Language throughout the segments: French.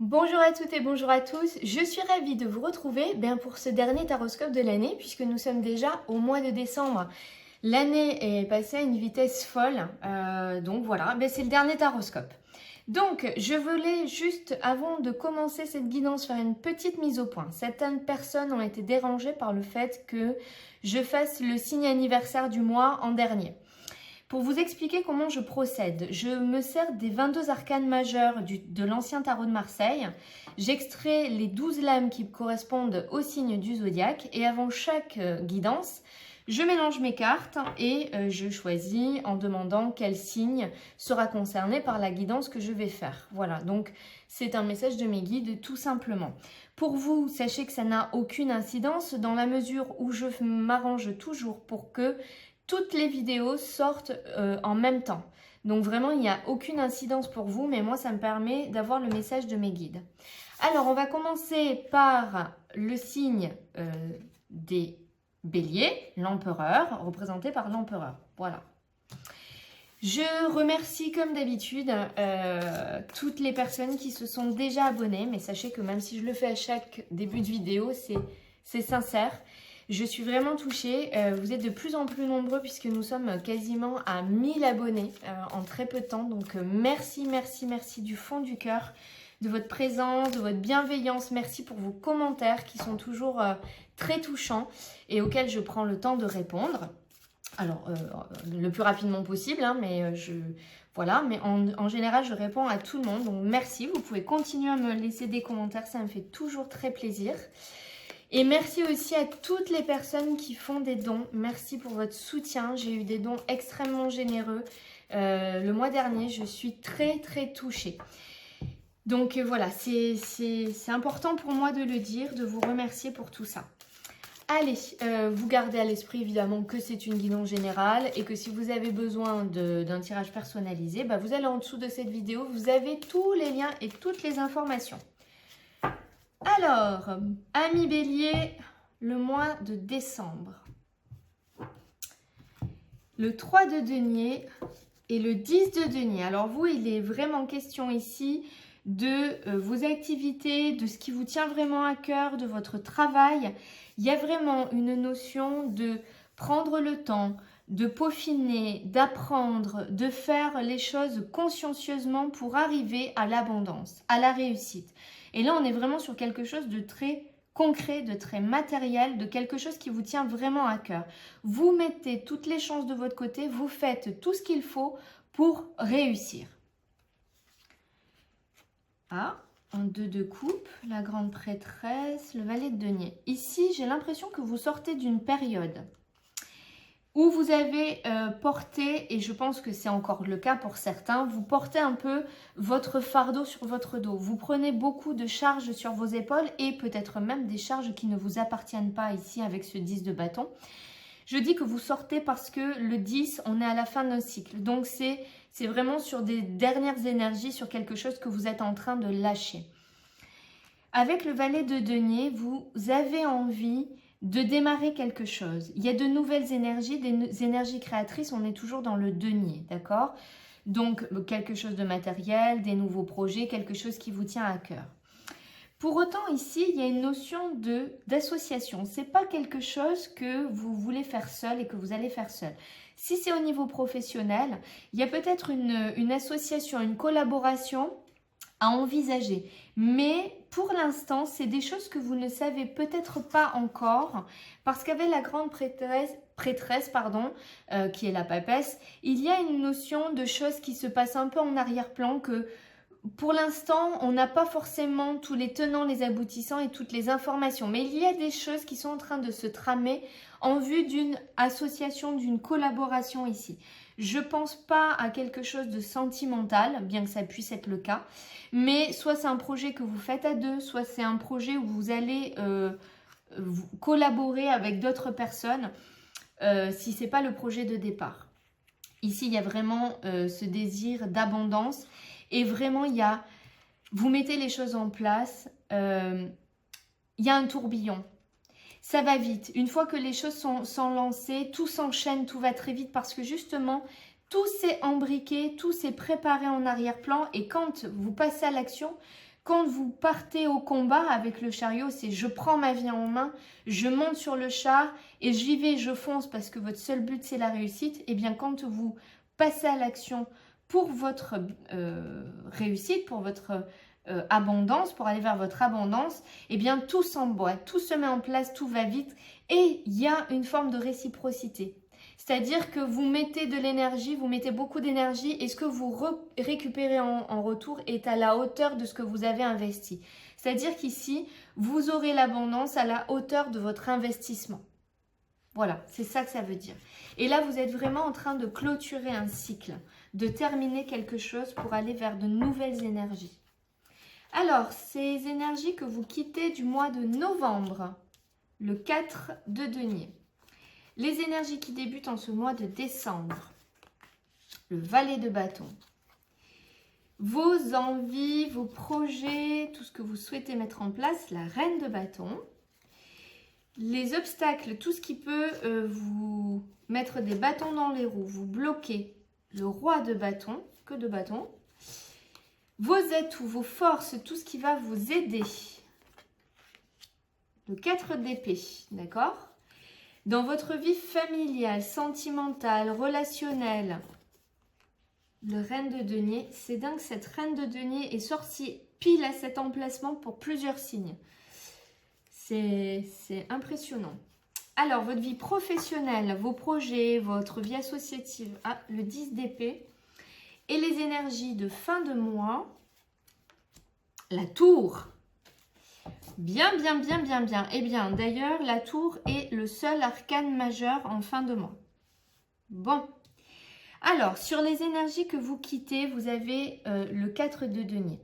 Bonjour à toutes et bonjour à tous, je suis ravie de vous retrouver pour ce dernier taroscope de l'année puisque nous sommes déjà au mois de décembre. L'année est passée à une vitesse folle, donc voilà, c'est le dernier taroscope. Donc je voulais juste, avant de commencer cette guidance, faire une petite mise au point. Certaines personnes ont été dérangées par le fait que je fasse le signe anniversaire du mois en dernier. Pour vous expliquer comment je procède, je me sers des 22 arcanes majeures de l'ancien tarot de Marseille. J'extrais les 12 lames qui correspondent au signe du zodiaque et avant chaque guidance, je mélange mes cartes et je choisis en demandant quel signe sera concerné par la guidance que je vais faire. Voilà, donc c'est un message de mes guides tout simplement. Pour vous, sachez que ça n'a aucune incidence dans la mesure où je m'arrange toujours pour que toutes les vidéos sortent en même temps. Donc vraiment, il n'y a aucune incidence pour vous, mais moi, ça me permet d'avoir le message de mes guides. Alors, on va commencer par le signe des béliers, l'empereur, représenté par l'empereur. Voilà. Je remercie comme d'habitude toutes les personnes qui se sont déjà abonnées, mais sachez que même si je le fais à chaque début de vidéo, c'est sincère. Je suis vraiment touchée, vous êtes de plus en plus nombreux puisque nous sommes quasiment à 1000 abonnés en très peu de temps. Donc merci, merci, merci du fond du cœur de votre présence, de votre bienveillance. Merci pour vos commentaires qui sont toujours très touchants et auxquels je prends le temps de répondre. Alors, le plus rapidement possible, hein, mais voilà, mais en général, je réponds à tout le monde. Donc merci, vous pouvez continuer à me laisser des commentaires, ça me fait toujours très plaisir. Et merci aussi à toutes les personnes qui font des dons. Merci pour votre soutien. J'ai eu des dons extrêmement généreux le mois dernier. Je suis très très touchée. Donc voilà, c'est important pour moi de le dire, de vous remercier pour tout ça. Allez, vous gardez à l'esprit évidemment que c'est une guidance générale et que si vous avez besoin d'un tirage personnalisé, vous allez en dessous de cette vidéo, vous avez tous les liens et toutes les informations. Alors, amis bélier, le mois de décembre. Le 3 de denier et le 10 de denier. Alors vous, il est vraiment question ici de vos activités, de ce qui vous tient vraiment à cœur, de votre travail. Il y a vraiment une notion de prendre le temps, de peaufiner, d'apprendre, de faire les choses consciencieusement pour arriver à l'abondance, à la réussite. Et là, on est vraiment sur quelque chose de très concret, de très matériel, de quelque chose qui vous tient vraiment à cœur. Vous mettez toutes les chances de votre côté, vous faites tout ce qu'il faut pour réussir. Ah, un 2 de coupe, la grande prêtresse, le valet de denier. Ici, j'ai l'impression que vous sortez d'une période où vous avez porté, et je pense que c'est encore le cas pour certains, vous portez un peu votre fardeau sur votre dos. Vous prenez beaucoup de charges sur vos épaules et peut-être même des charges qui ne vous appartiennent pas ici avec ce 10 de bâton. Je dis que vous sortez parce que le 10, on est à la fin d'un cycle. Donc c'est vraiment sur des dernières énergies, sur quelque chose que vous êtes en train de lâcher. Avec le valet de denier, vous avez envie de démarrer quelque chose. Il y a de nouvelles énergies, des énergies créatrices, on est toujours dans le denier, d'accord? Donc quelque chose de matériel, des nouveaux projets, quelque chose qui vous tient à cœur. Pour autant, ici, il y a une notion d'association. Ce n'est pas quelque chose que vous voulez faire seul et que vous allez faire seul. Si c'est au niveau professionnel, il y a peut-être une association, une collaboration à envisager. Mais pour l'instant, c'est des choses que vous ne savez peut-être pas encore parce qu'avec la grande prêtresse, qui est la papesse, il y a une notion de choses qui se passent un peu en arrière-plan que pour l'instant, on n'a pas forcément tous les tenants, les aboutissants et toutes les informations. Mais il y a des choses qui sont en train de se tramer en vue d'une association, d'une collaboration ici. Je ne pense pas à quelque chose de sentimental, bien que ça puisse être le cas. Mais soit c'est un projet que vous faites à deux, soit c'est un projet où vous allez collaborer avec d'autres personnes si ce n'est pas le projet de départ. Ici, il y a vraiment ce désir d'abondance. Et vraiment, vous mettez les choses en place, il y a un tourbillon. Ça va vite. Une fois que les choses sont lancées, tout s'enchaîne, tout va très vite parce que justement, tout s'est embriqué, tout s'est préparé en arrière-plan. Et quand vous passez à l'action, Quand vous partez au combat avec le chariot, c'est je prends ma vie en main, je monte sur le char et j'y vais, je fonce parce que votre seul but c'est la réussite. Et bien quand vous passez à l'action pour votre réussite, pour votre abondance, pour aller vers votre abondance, et bien tout s'emboîte, tout se met en place, tout va vite et il y a une forme de réciprocité. C'est-à-dire que vous mettez de l'énergie, vous mettez beaucoup d'énergie et ce que vous récupérez en retour est à la hauteur de ce que vous avez investi. C'est-à-dire qu'ici, vous aurez l'abondance à la hauteur de votre investissement. Voilà, c'est ça que ça veut dire. Et là, vous êtes vraiment en train de clôturer un cycle, de terminer quelque chose pour aller vers de nouvelles énergies. Alors, ces énergies que vous quittez du mois de novembre, le 4 de denier. Les énergies qui débutent en ce mois de décembre, le valet de bâton. Vos envies, vos projets, tout ce que vous souhaitez mettre en place, la reine de bâton. Les obstacles, tout ce qui peut vous mettre des bâtons dans les roues, vous bloquer, le roi de bâton, que de bâton. Vos atouts, vos forces, tout ce qui va vous aider. Le 4 d'épée, d'accord ? Dans votre vie familiale, sentimentale, relationnelle, le reine de denier, c'est dingue, cette reine de denier est sortie pile à cet emplacement pour plusieurs signes. C'est impressionnant. Alors, votre vie professionnelle, vos projets, votre vie associative, le 10 d'épée et les énergies de fin de mois, la tour. Bien, bien, bien, bien, bien. Eh bien, d'ailleurs, la tour est le seul arcane majeur en fin de mois. Bon. Alors, sur les énergies que vous quittez, vous avez le 4 de denier.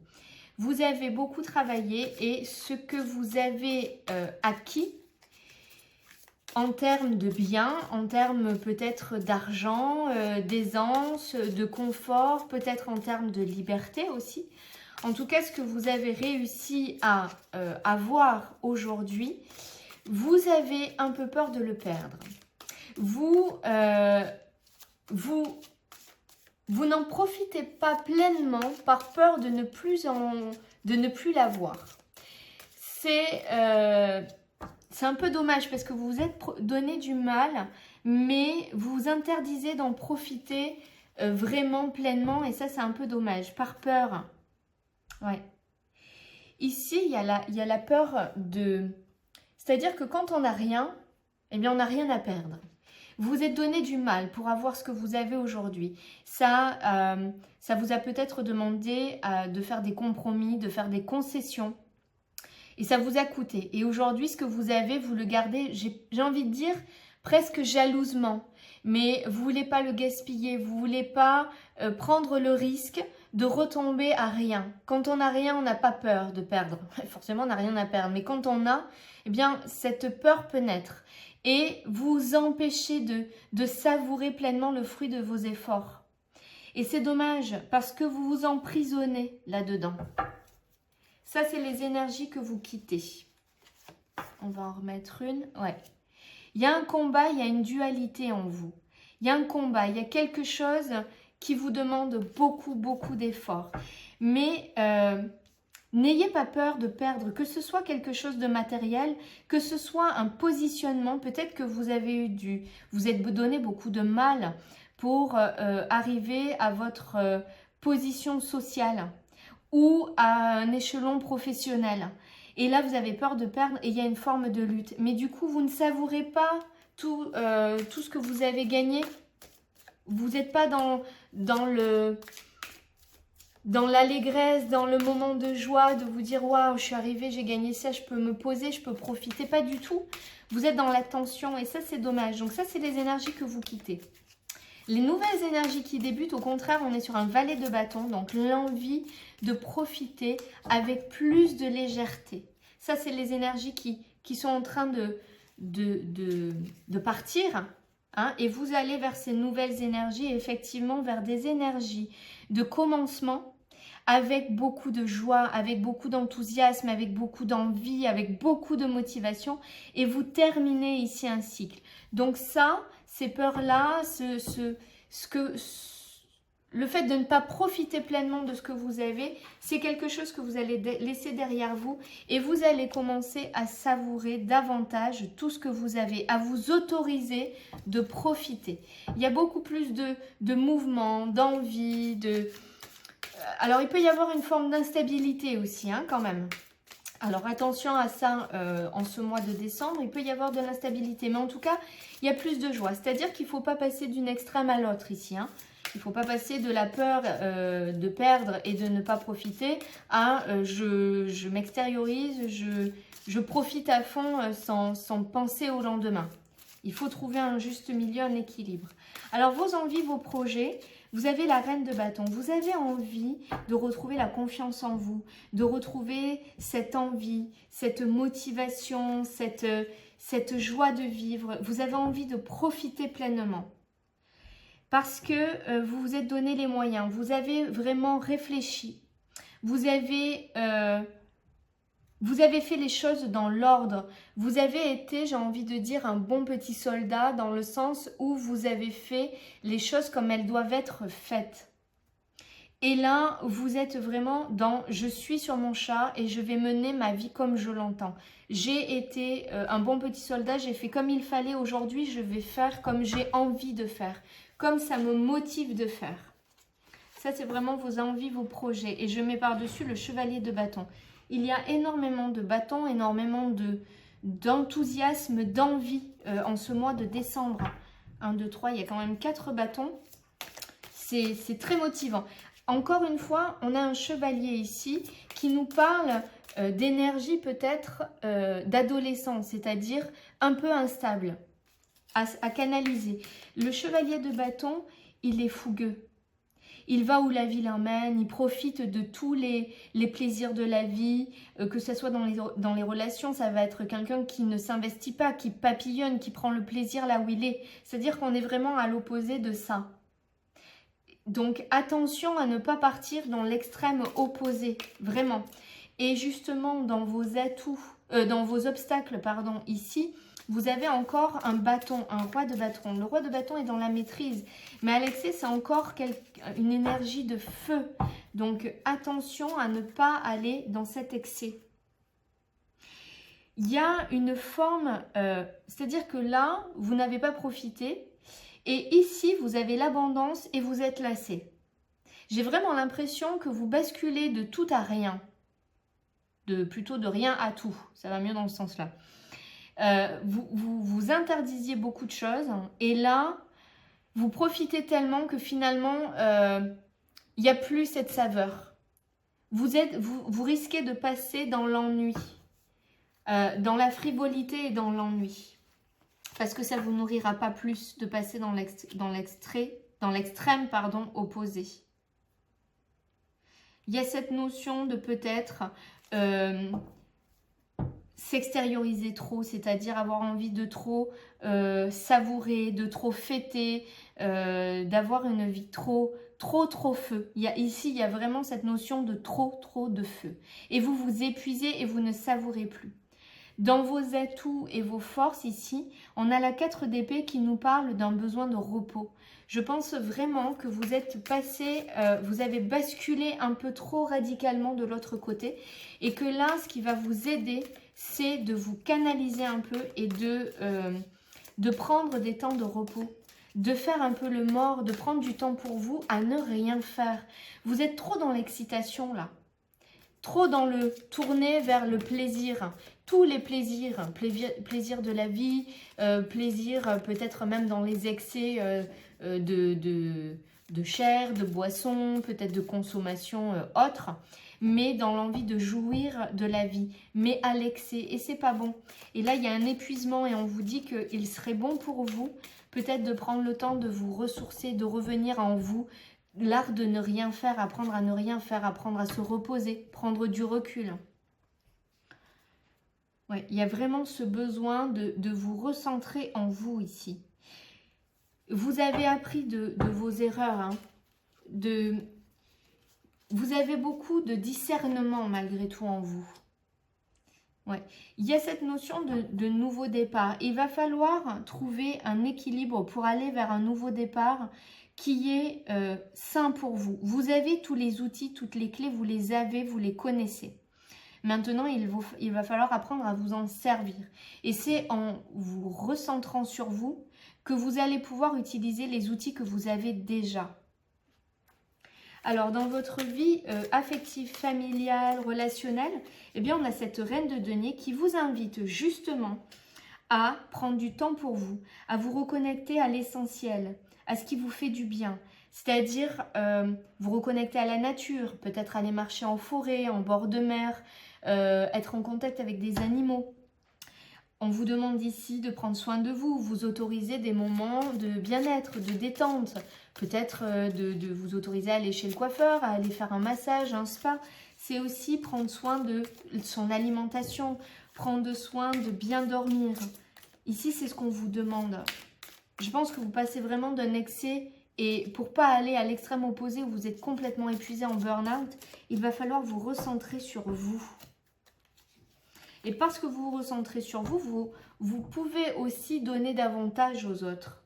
Vous avez beaucoup travaillé et ce que vous avez acquis en termes de biens, en termes peut-être d'argent, d'aisance, de confort, peut-être en termes de liberté aussi. En tout cas, ce que vous avez réussi à avoir aujourd'hui, vous avez un peu peur de le perdre. Vous n'en profitez pas pleinement par peur de ne plus l'avoir. C'est un peu dommage parce que vous vous êtes donné du mal, mais vous vous interdisez d'en profiter vraiment pleinement et ça, c'est un peu dommage, par peur. Ouais. Ici, il y a la peur de... C'est-à-dire que quand on n'a rien, eh bien, on n'a rien à perdre. Vous vous êtes donné du mal pour avoir ce que vous avez aujourd'hui. Ça vous a peut-être demandé de faire des compromis, de faire des concessions. Et ça vous a coûté. Et aujourd'hui, ce que vous avez, vous le gardez, j'ai envie de dire, presque jalousement. Mais vous ne voulez pas le gaspiller, vous ne voulez pas prendre le risque de retomber à rien. Quand on n'a rien, on n'a pas peur de perdre. Forcément, on n'a rien à perdre. Mais quand on a, eh bien, cette peur peut naître. Et vous empêchez de savourer pleinement le fruit de vos efforts. Et c'est dommage parce que vous vous emprisonnez là-dedans. Ça, c'est les énergies que vous quittez. On va en remettre une. Ouais. Il y a un combat, il y a une dualité en vous. Il y a un combat, il y a quelque chose qui vous demande beaucoup, beaucoup d'efforts. Mais n'ayez pas peur de perdre, que ce soit quelque chose de matériel, que ce soit un positionnement. Peut-être que vous avez vous êtes donné beaucoup de mal pour arriver à votre position sociale ou à un échelon professionnel. Et là, vous avez peur de perdre et il y a une forme de lutte. Mais du coup, vous ne savourez pas tout ce que vous avez gagné. Vous n'êtes pas dans l'allégresse, dans le moment de joie, de vous dire « Waouh, je suis arrivée, j'ai gagné ça, je peux me poser, je peux profiter. » Pas du tout. Vous êtes dans la tension et ça, c'est dommage. Donc ça, c'est les énergies que vous quittez. Les nouvelles énergies qui débutent, au contraire, on est sur un valet de bâton, donc l'envie de profiter avec plus de légèreté. Ça, c'est les énergies qui sont en train de partir. Hein, et vous allez vers ces nouvelles énergies, effectivement vers des énergies de commencement avec beaucoup de joie, avec beaucoup d'enthousiasme, avec beaucoup d'envie, avec beaucoup de motivation et vous terminez ici un cycle. Donc ça, ces peurs-là, le fait de ne pas profiter pleinement de ce que vous avez, c'est quelque chose que vous allez laisser derrière vous et vous allez commencer à savourer davantage tout ce que vous avez, à vous autoriser de profiter. Il y a beaucoup plus de mouvement, d'envie, Alors, il peut y avoir une forme d'instabilité aussi, hein, quand même. Alors, attention à ça en ce mois de décembre, il peut y avoir de l'instabilité. Mais en tout cas, il y a plus de joie. C'est-à-dire qu'il ne faut pas passer d'une extrême à l'autre ici, hein. Il ne faut pas passer de la peur de perdre et de ne pas profiter à je m'extériorise, je profite à fond sans penser au lendemain. Il faut trouver un juste milieu, un équilibre. Alors, vos envies, vos projets, vous avez la reine de bâton. Vous avez envie de retrouver la confiance en vous, de retrouver cette envie, cette motivation, cette joie de vivre. Vous avez envie de profiter pleinement. Parce que vous vous êtes donné les moyens, vous avez vraiment réfléchi, vous avez fait les choses dans l'ordre, vous avez été, j'ai envie de dire, un bon petit soldat dans le sens où vous avez fait les choses comme elles doivent être faites. Et là, vous êtes vraiment dans « je suis sur mon chat et je vais mener ma vie comme je l'entends ». J'ai été un bon petit soldat, j'ai fait comme il fallait, aujourd'hui je vais faire comme j'ai envie de faire, comme ça me motive de faire. Ça, c'est vraiment vos envies, vos projets. Et je mets par-dessus le chevalier de bâton. Il y a énormément de bâtons, énormément d'enthousiasme, d'envie en ce mois de décembre. 1, 2, 3, il y a quand même 4 bâtons. C'est très motivant. Encore une fois, on a un chevalier ici qui nous parle d'énergie peut-être d'adolescence, c'est-à-dire un peu instable, à canaliser. Le chevalier de bâton, il est fougueux. Il va où la vie l'emmène, il profite de tous les plaisirs de la vie, que ce soit dans les relations, ça va être quelqu'un qui ne s'investit pas, qui papillonne, qui prend le plaisir là où il est. C'est-à-dire qu'on est vraiment à l'opposé de ça. Donc attention à ne pas partir dans l'extrême opposé, vraiment. Et justement, dans vos atouts, dans vos obstacles, pardon, ici, vous avez encore un bâton, un roi de bâton. Le roi de bâton est dans la maîtrise. Mais à l'excès, c'est encore une énergie de feu. Donc, attention à ne pas aller dans cet excès. Il y a une forme, c'est-à-dire que là, vous n'avez pas profité. Et ici, vous avez l'abondance et vous êtes lassé. J'ai vraiment l'impression que vous basculez de tout à rien. Plutôt de rien à tout. Ça va mieux dans ce sens-là. Vous interdisiez beaucoup de choses et là, vous profitez tellement que finalement, il n'y a plus cette saveur. Vous risquez de passer dans l'ennui, dans la frivolité et dans l'ennui. Parce que ça ne vous nourrira pas plus de passer dans l'extrême opposé. Il y a cette notion de peut-être s'extérioriser trop, c'est-à-dire avoir envie de trop savourer, de trop fêter, d'avoir une vie trop feu. Ici, il y a vraiment cette notion de trop de feu. Et vous vous épuisez et vous ne savourez plus. Dans vos atouts et vos forces ici, on a la 4 d'épée qui nous parle d'un besoin de repos. Je pense vraiment que vous êtes passé, vous avez basculé un peu trop radicalement de l'autre côté et que là, ce qui va vous aider, c'est de vous canaliser un peu et de prendre des temps de repos, de faire un peu le mort, de prendre du temps pour vous à ne rien faire. Vous êtes trop dans l'excitation là. Trop dans le tourner vers le plaisir, tous les plaisirs, plaisir de la vie, plaisir peut-être même dans les excès de chair, de boisson, peut-être de consommation autre, mais dans l'envie de jouir de la vie, mais à l'excès, et c'est pas bon. Et là, il y a un épuisement et on vous dit qu'il serait bon pour vous, peut-être de prendre le temps de vous ressourcer, de revenir en vous, l'art de ne rien faire, apprendre à ne rien faire, apprendre à se reposer, prendre du recul. Ouais, il y a vraiment ce besoin de vous recentrer en vous ici. Vous avez appris de vos erreurs. Hein, vous avez beaucoup de discernement malgré tout en vous. Ouais. Il y a cette notion de nouveau départ. Il va falloir trouver un équilibre pour aller vers un nouveau départ qui est sain pour vous. Vous avez tous les outils, toutes les clés, vous les avez, vous les connaissez. Maintenant, il va falloir apprendre à vous en servir. Et c'est en vous recentrant sur vous que vous allez pouvoir utiliser les outils que vous avez déjà. Alors, dans votre vie affective, familiale, relationnelle, eh bien, on a cette reine de denier qui vous invite justement à prendre du temps pour vous, à vous reconnecter à l'essentiel, à ce qui vous fait du bien. C'est-à-dire vous reconnecter à la nature, peut-être aller marcher en forêt, en bord de mer, être en contact avec des animaux. On vous demande ici de prendre soin de vous, vous autoriser des moments de bien-être, de détente. Peut-être de vous autoriser à aller chez le coiffeur, à aller faire un massage, un spa. C'est aussi prendre soin de son alimentation, prendre soin de bien dormir. Ici, c'est ce qu'on vous demande. Je pense que vous passez vraiment d'un excès et pour pas aller à l'extrême opposé où vous êtes complètement épuisé en burn-out, il va falloir vous recentrer sur vous. Et parce que vous vous recentrez sur vous, vous pouvez aussi donner davantage aux autres.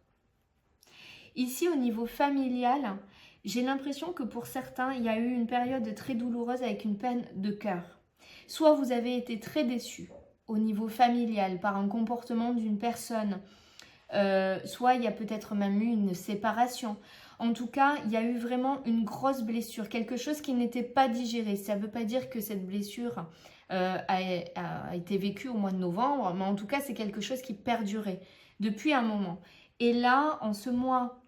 Ici, au niveau familial, j'ai l'impression que pour certains, il y a eu une période très douloureuse avec une peine de cœur. Soit vous avez été très déçus au niveau familial par un comportement d'une personne, soit il y a peut-être même eu une séparation. En tout cas, il y a eu vraiment une grosse blessure, quelque chose qui n'était pas digéré. Ça ne veut pas dire que cette blessure a été vécue au mois de novembre, mais en tout cas, c'est quelque chose qui perdurait depuis un moment. Et là, en ce mois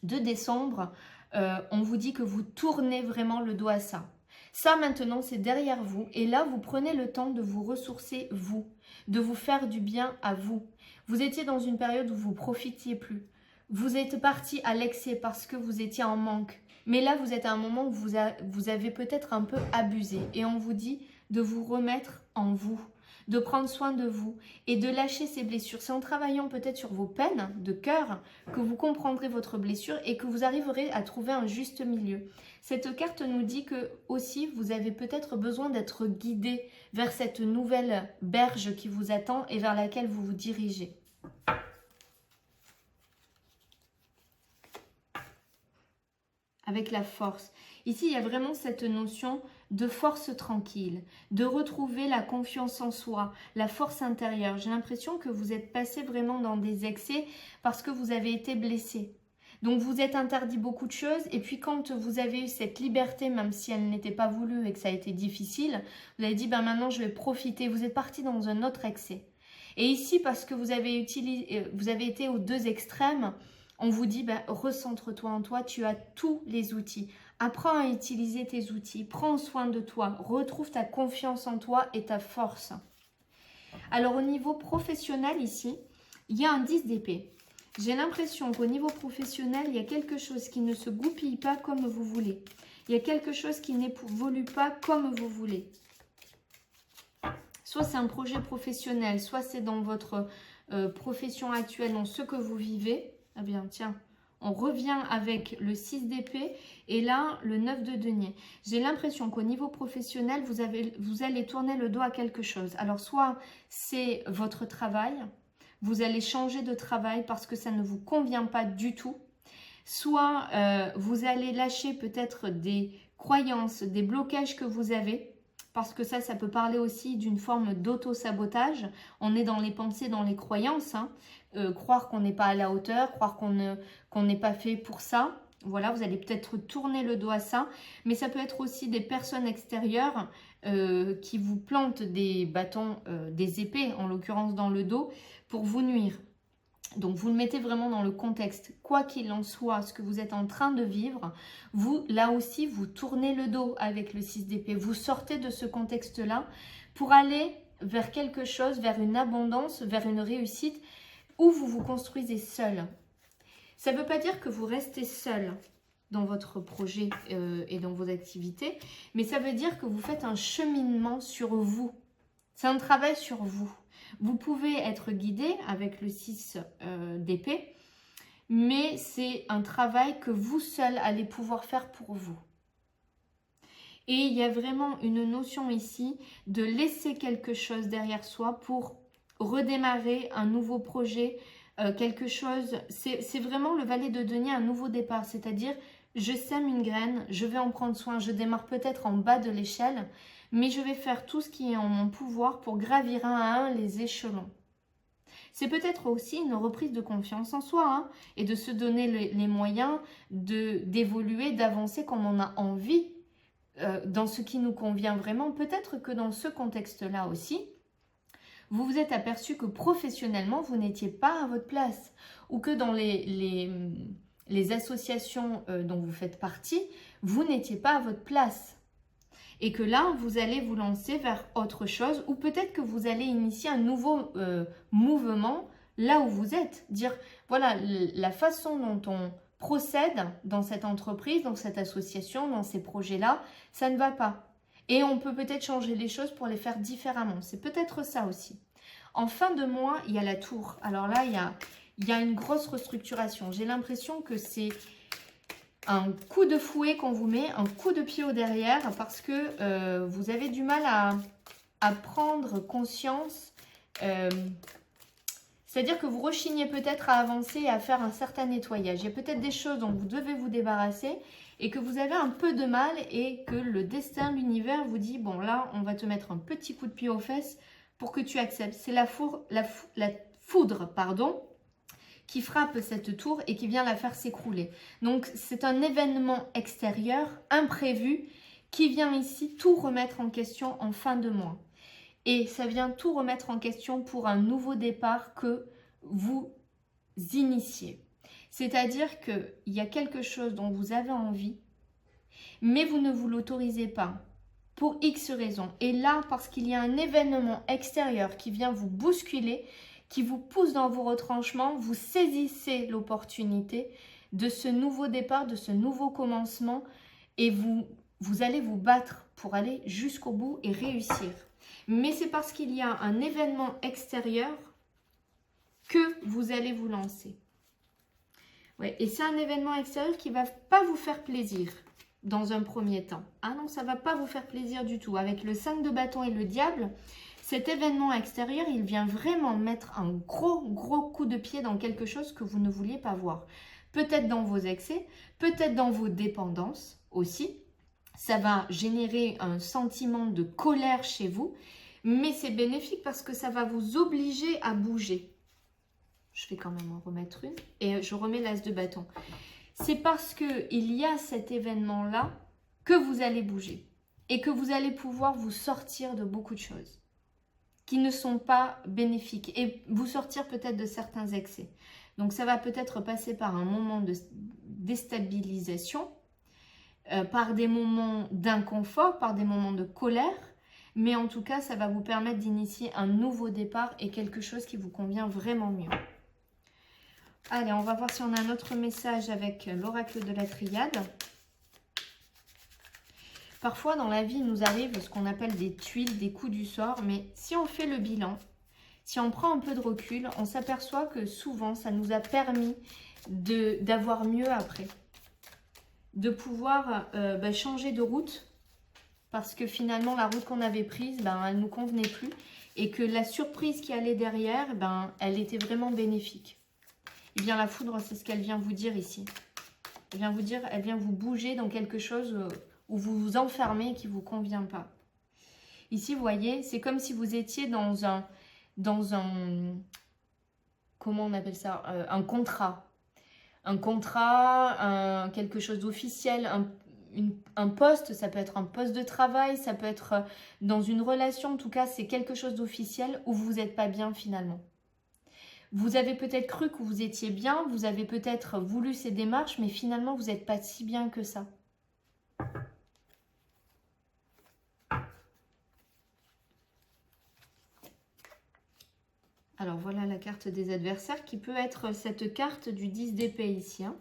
de décembre, on vous dit que vous tournez vraiment le dos à ça. Ça, maintenant, c'est derrière vous. Et là, vous prenez le temps de vous ressourcer, vous, de vous faire du bien à vous. Vous étiez dans une période où vous ne profitiez plus. Vous êtes parti à l'excès parce que vous étiez en manque. Mais là, vous êtes à un moment où vous avez peut-être un peu abusé. Et on vous dit de vous remettre en vous, de prendre soin de vous et de lâcher ces blessures. C'est en travaillant peut-être sur vos peines de cœur que vous comprendrez votre blessure et que vous arriverez à trouver un juste milieu. Cette carte nous dit que aussi vous avez peut-être besoin d'être guidé vers cette nouvelle berge qui vous attend et vers laquelle vous vous dirigez. Avec la force. Ici, il y a vraiment cette notion de force tranquille, de retrouver la confiance en soi, la force intérieure. J'ai l'impression que vous êtes passé vraiment dans des excès parce que vous avez été blessé. Donc, vous êtes interdit beaucoup de choses et puis quand vous avez eu cette liberté, même si elle n'était pas voulue et que ça a été difficile, vous avez dit, ben maintenant je vais profiter. Vous êtes parti dans un autre excès. Et ici, parce que vous avez été aux deux extrêmes, on vous dit, ben, recentre-toi en toi, tu as tous les outils. Apprends à utiliser tes outils, prends soin de toi, retrouve ta confiance en toi et ta force. Alors au niveau professionnel ici, il y a un 10 d'épée. J'ai l'impression qu'au niveau professionnel, il y a quelque chose qui ne se goupille pas comme vous voulez. Il y a quelque chose qui n'évolue pas comme vous voulez. Soit c'est un projet professionnel, soit c'est dans votre profession actuelle, dans ce que vous vivez. Ah bien, tiens, on revient avec le 6 d'épée et là, le 9 de denier. J'ai l'impression qu'au niveau professionnel, vous allez tourner le dos à quelque chose. Alors, soit c'est votre travail, vous allez changer de travail parce que ça ne vous convient pas du tout. Soit vous allez lâcher peut-être des croyances, des blocages que vous avez. Parce que ça peut parler aussi d'une forme d'auto-sabotage. On est dans les pensées, dans les croyances. Hein. Croire qu'on n'est pas à la hauteur, croire qu'on n'est pas fait pour ça. Voilà, vous allez peut-être tourner le dos à ça. Mais ça peut être aussi des personnes extérieures qui vous plantent des bâtons, des épées, en l'occurrence dans le dos, pour vous nuire. Donc, vous le mettez vraiment dans le contexte. Quoi qu'il en soit, ce que vous êtes en train de vivre, vous, là aussi, vous tournez le dos avec le 6 d'épée. Vous sortez de ce contexte-là pour aller vers quelque chose, vers une abondance, vers une réussite où vous vous construisez seul. Ça ne veut pas dire que vous restez seul dans votre projet et dans vos activités, mais ça veut dire que vous faites un cheminement sur vous. C'est un travail sur vous. Vous pouvez être guidé avec le 6 d'épée, mais c'est un travail que vous seul allez pouvoir faire pour vous. Et il y a vraiment une notion ici de laisser quelque chose derrière soi pour redémarrer un nouveau projet, quelque chose, c'est vraiment le valet de denier, un nouveau départ, c'est-à-dire je sème une graine, je vais en prendre soin, je démarre peut-être en bas de l'échelle, mais je vais faire tout ce qui est en mon pouvoir pour gravir un à un les échelons. C'est peut-être aussi une reprise de confiance en soi hein, et de se donner les moyens d'évoluer, d'avancer comme on a envie dans ce qui nous convient vraiment. Peut-être que dans ce contexte-là aussi, vous vous êtes aperçu que professionnellement, vous n'étiez pas à votre place ou que dans les associations dont vous faites partie, vous n'étiez pas à votre place. Et que là, vous allez vous lancer vers autre chose ou peut-être que vous allez initier un nouveau mouvement là où vous êtes. Dire, voilà, la façon dont on procède dans cette entreprise, dans cette association, dans ces projets-là, ça ne va pas. Et on peut peut-être changer les choses pour les faire différemment. C'est peut-être ça aussi. En fin de mois, il y a la tour. Alors là, il y a une grosse restructuration. J'ai l'impression que c'est un coup de fouet qu'on vous met, un coup de pied au derrière parce que vous avez du mal à prendre conscience. C'est-à-dire que vous rechignez peut-être à avancer et à faire un certain nettoyage. Il y a peut-être des choses dont vous devez vous débarrasser et que vous avez un peu de mal et que le destin, l'univers vous dit, bon là, on va te mettre un petit coup de pied aux fesses pour que tu acceptes. C'est la foudre, pardon, qui frappe cette tour et qui vient la faire s'écrouler. Donc, c'est un événement extérieur, imprévu, qui vient ici tout remettre en question en fin de mois. Et ça vient tout remettre en question pour un nouveau départ que vous initiez. C'est-à-dire qu'il y a quelque chose dont vous avez envie, mais vous ne vous l'autorisez pas pour X raisons. Et là, parce qu'il y a un événement extérieur qui vient vous bousculer, qui vous pousse dans vos retranchements, vous saisissez l'opportunité de ce nouveau départ, de ce nouveau commencement et vous allez vous battre pour aller jusqu'au bout et réussir. Mais c'est parce qu'il y a un événement extérieur que vous allez vous lancer. Ouais, et c'est un événement extérieur qui ne va pas vous faire plaisir dans un premier temps. Ah non, ça ne va pas vous faire plaisir du tout. Avec le 5 de bâton et le diable, cet événement extérieur, il vient vraiment mettre un gros coup de pied dans quelque chose que vous ne vouliez pas voir. Peut-être dans vos excès, peut-être dans vos dépendances aussi. Ça va générer un sentiment de colère chez vous, mais c'est bénéfique parce que ça va vous obliger à bouger. Je vais quand même en remettre une et je remets l'as de bâton. C'est parce qu'il y a cet événement-là que vous allez bouger et que vous allez pouvoir vous sortir de beaucoup de choses qui ne sont pas bénéfiques et vous sortir peut-être de certains excès. Donc ça va peut-être passer par un moment de déstabilisation, par des moments d'inconfort, par des moments de colère, mais en tout cas ça va vous permettre d'initier un nouveau départ et quelque chose qui vous convient vraiment mieux. Allez, on va voir si on a un autre message avec l'oracle de la triade. Parfois, dans la vie, il nous arrive ce qu'on appelle des tuiles, des coups du sort. Mais si on fait le bilan, si on prend un peu de recul, on s'aperçoit que souvent, ça nous a permis d'avoir mieux après. De pouvoir changer de route. Parce que finalement, la route qu'on avait prise, elle ne nous convenait plus. Et que la surprise qui allait derrière, elle était vraiment bénéfique. Et bien, la foudre, c'est ce qu'elle vient vous dire ici. Elle vient vous bouger dans quelque chose où vous vous enfermez et qui ne vous convient pas. Ici, vous voyez, c'est comme si vous étiez dans un comment on appelle ça, un contrat. Un contrat, quelque chose d'officiel, un poste, ça peut être un poste de travail, ça peut être dans une relation, en tout cas, c'est quelque chose d'officiel où vous n'êtes pas bien finalement. Vous avez peut-être cru que vous étiez bien, vous avez peut-être voulu ces démarches, mais finalement, vous n'êtes pas si bien que ça. Alors, voilà la carte des adversaires qui peut être cette carte du 10 d'épée ici. Hein.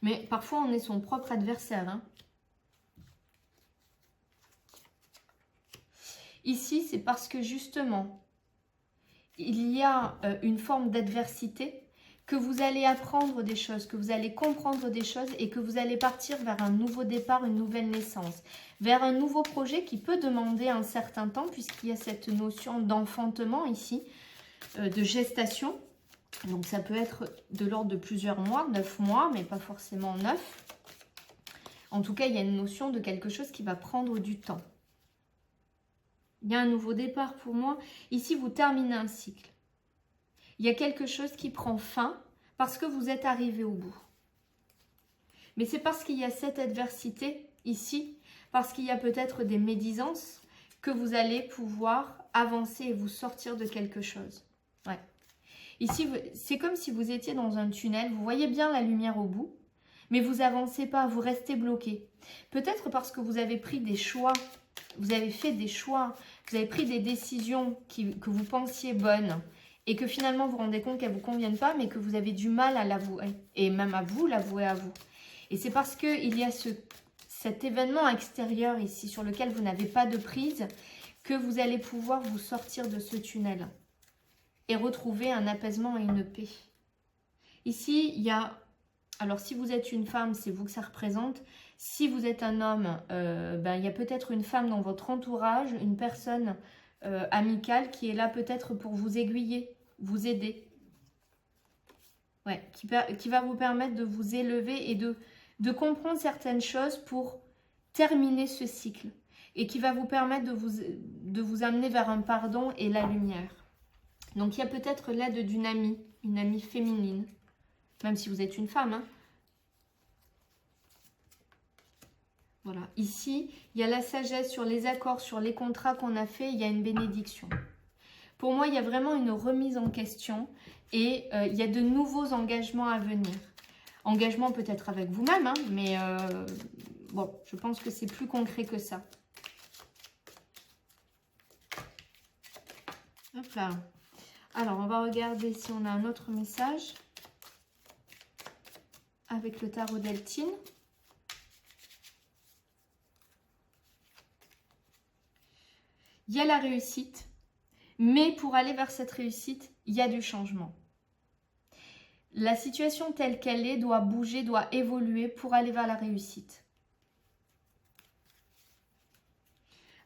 Mais parfois, on est son propre adversaire. Hein. Ici, c'est parce que justement, il y a une forme d'adversité, que vous allez apprendre des choses, que vous allez comprendre des choses et que vous allez partir vers un nouveau départ, une nouvelle naissance, vers un nouveau projet qui peut demander un certain temps puisqu'il y a cette notion d'enfantement ici, de gestation. Donc ça peut être de l'ordre de plusieurs mois, 9 mois, mais pas forcément 9. En tout cas, il y a une notion de quelque chose qui va prendre du temps. Il y a un nouveau départ pour moi. Ici, vous terminez un cycle. Il y a quelque chose qui prend fin parce que vous êtes arrivé au bout. Mais c'est parce qu'il y a cette adversité ici, parce qu'il y a peut-être des médisances, que vous allez pouvoir avancer et vous sortir de quelque chose. Ouais. Ici, c'est comme si vous étiez dans un tunnel, vous voyez bien la lumière au bout, mais vous n'avancez pas, vous restez bloqué. Peut-être parce que vous avez pris des choix, vous avez fait des choix, vous avez pris des décisions que vous pensiez bonnes et que finalement vous vous rendez compte qu'elles ne vous conviennent pas, mais que vous avez du mal à l'avouer et même à vous l'avouer à vous. Et c'est parce qu'il y a cet événement extérieur ici sur lequel vous n'avez pas de prise que vous allez pouvoir vous sortir de ce tunnel et retrouver un apaisement et une paix. Ici, il y a... Alors, si vous êtes une femme, c'est vous que ça représente. Si vous êtes un homme, il y a peut-être une femme dans votre entourage, une personne amicale qui est là peut-être pour vous aiguiller, vous aider. Ouais, qui va vous permettre de vous élever et de comprendre certaines choses pour terminer ce cycle. Et qui va vous permettre de vous amener vers un pardon et la lumière. Donc, il y a peut-être l'aide d'une amie, une amie féminine. Même si vous êtes une femme. Hein. Voilà. Ici, il y a la sagesse sur les accords, sur les contrats qu'on a fait. Il y a une bénédiction. Pour moi, il y a vraiment une remise en question. Et il y a de nouveaux engagements à venir. Engagement peut-être avec vous-même. Hein, mais bon, je pense que c'est plus concret que ça. Hop là. Alors, on va regarder si on a un autre message. Avec le tarot d'Eltine. Il y a la réussite, mais pour aller vers cette réussite, il y a du changement. La situation telle qu'elle est doit bouger, doit évoluer pour aller vers la réussite.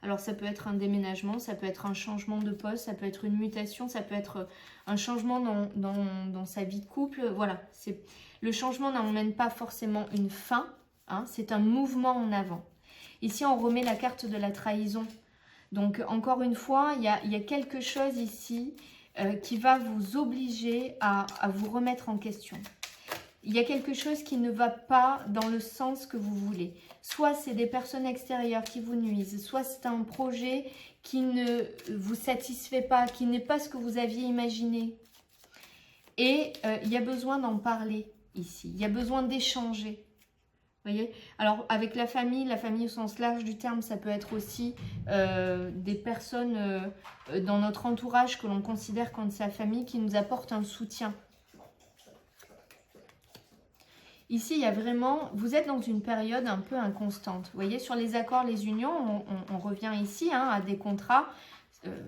Alors ça peut être un déménagement, ça peut être un changement de poste, ça peut être une mutation, ça peut être un changement dans sa vie de couple. Voilà, le changement n'emmène pas forcément une fin, hein, c'est un mouvement en avant. Ici, on remet la carte de la trahison. Donc, encore une fois, il y a quelque chose ici qui va vous obliger à vous remettre en question. Il y a quelque chose qui ne va pas dans le sens que vous voulez. Soit c'est des personnes extérieures qui vous nuisent, soit c'est un projet qui ne vous satisfait pas, qui n'est pas ce que vous aviez imaginé. Et il y a besoin d'en parler ici. Il y a besoin d'échanger. Vous voyez? Alors, avec la famille au sens large du terme, ça peut être aussi des personnes dans notre entourage que l'on considère comme sa famille qui nous apportent un soutien. Ici, il y a vraiment, vous êtes dans une période un peu inconstante. Vous voyez, sur les accords, les unions, on revient ici hein, à des contrats.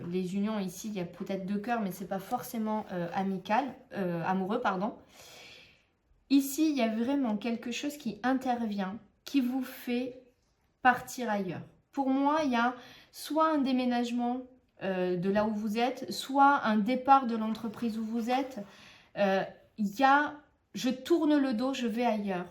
Les unions, ici, il y a peut-être 2 cœurs, mais ce n'est pas forcément amoureux, pardon. Ici, il y a vraiment quelque chose qui intervient, qui vous fait partir ailleurs. Pour moi, il y a soit un déménagement de là où vous êtes, soit un départ de l'entreprise où vous êtes. Il y a... Je tourne le dos, je vais ailleurs.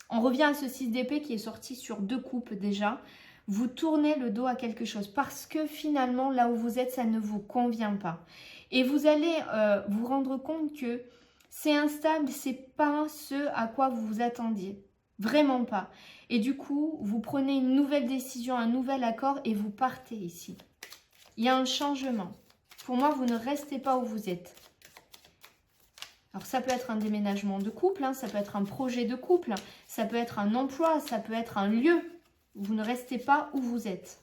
On revient à ce 6 d'épée qui est sorti sur 2 coupes déjà. Vous tournez le dos à quelque chose parce que finalement, là où vous êtes, ça ne vous convient pas. Et vous allez vous rendre compte que c'est instable, c'est pas ce à quoi vous vous attendiez. Vraiment pas. Et du coup, vous prenez une nouvelle décision, un nouvel accord et vous partez ici. Il y a un changement. Pour moi, vous ne restez pas où vous êtes. Alors ça peut être un déménagement de couple, hein, ça peut être un projet de couple, ça peut être un emploi, ça peut être un lieu. Vous ne restez pas où vous êtes.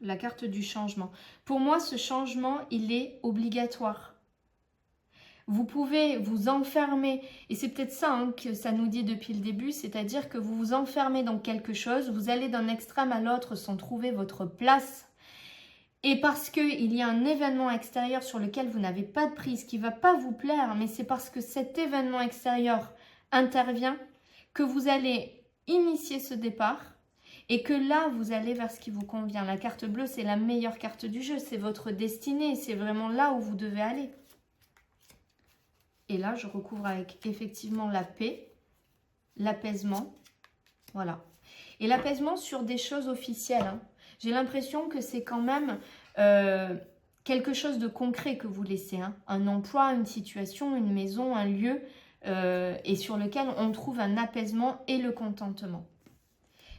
La carte du changement. Pour moi, ce changement, il est obligatoire. Vous pouvez vous enfermer, et c'est peut-être ça hein, que ça nous dit depuis le début, c'est-à-dire que vous vous enfermez dans quelque chose, vous allez d'un extrême à l'autre sans trouver votre place. Et parce qu'il y a un événement extérieur sur lequel vous n'avez pas de prise, qui ne va pas vous plaire, mais c'est parce que cet événement extérieur intervient que vous allez initier ce départ et que là, vous allez vers ce qui vous convient. La carte bleue, c'est la meilleure carte du jeu, c'est votre destinée, c'est vraiment là où vous devez aller. Et là, je recouvre avec effectivement la paix, l'apaisement, voilà. Et l'apaisement sur des choses officielles, hein. J'ai l'impression que c'est quand même quelque chose de concret que vous laissez, hein. Un emploi, une situation, une maison, un lieu, et sur lequel on trouve un apaisement et le contentement.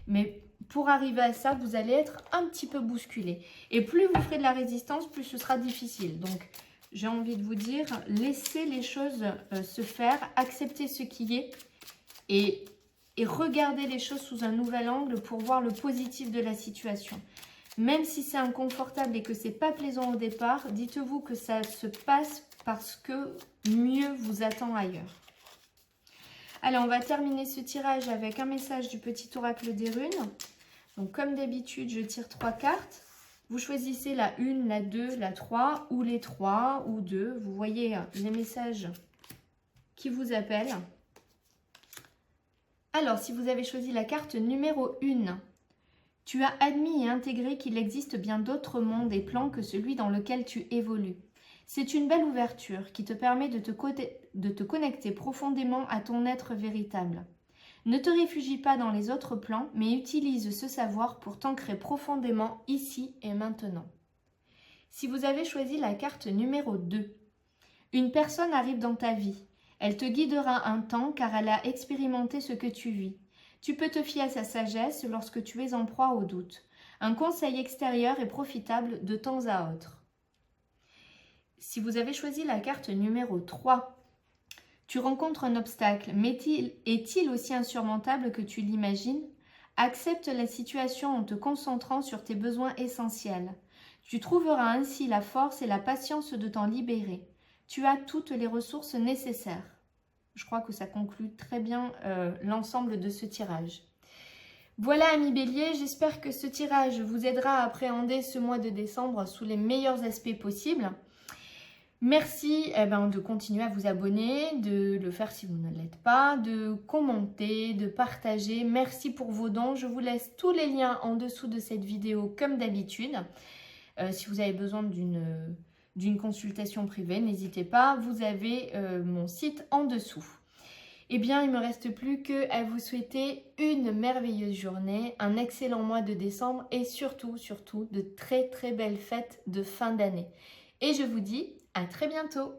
Mais pour arriver à ça, vous allez être un petit peu bousculé. Et plus vous ferez de la résistance, plus ce sera difficile. Donc, j'ai envie de vous dire, laissez les choses se faire, acceptez ce qui est et regardez les choses sous un nouvel angle pour voir le positif de la situation. Même si c'est inconfortable et que c'est pas plaisant au départ, dites-vous que ça se passe parce que mieux vous attend ailleurs. Allez, on va terminer ce tirage avec un message du petit oracle des runes. Donc, comme d'habitude, je tire 3 cartes. Vous choisissez la 1, la 2, la 3 ou les 3 ou 2. Vous voyez les messages qui vous appellent. Alors, si vous avez choisi la carte numéro 1, tu as admis et intégré qu'il existe bien d'autres mondes et plans que celui dans lequel tu évolues. C'est une belle ouverture qui te permet de te connecter profondément à ton être véritable. Ne te réfugie pas dans les autres plans, mais utilise ce savoir pour t'ancrer profondément ici et maintenant. Si vous avez choisi la carte numéro 2, une personne arrive dans ta vie. Elle te guidera un temps car elle a expérimenté ce que tu vis. Tu peux te fier à sa sagesse lorsque tu es en proie au doute. Un conseil extérieur est profitable de temps à autre. Si vous avez choisi la carte numéro 3, tu rencontres un obstacle, mais est-il aussi insurmontable que tu l'imagines? Accepte la situation en te concentrant sur tes besoins essentiels. Tu trouveras ainsi la force et la patience de t'en libérer. Tu as toutes les ressources nécessaires. Je crois que ça conclut très bien l'ensemble de ce tirage. Voilà, amis béliers, j'espère que ce tirage vous aidera à appréhender ce mois de décembre sous les meilleurs aspects possibles. Merci de continuer à vous abonner, de le faire si vous ne l'êtes pas, de commenter, de partager. Merci pour vos dons. Je vous laisse tous les liens en dessous de cette vidéo comme d'habitude. Si vous avez besoin d'une consultation privée, n'hésitez pas, vous avez mon site en dessous. Eh bien, il ne me reste plus qu'à vous souhaiter une merveilleuse journée, un excellent mois de décembre et surtout, de très très belles fêtes de fin d'année. Et je vous dis à très bientôt.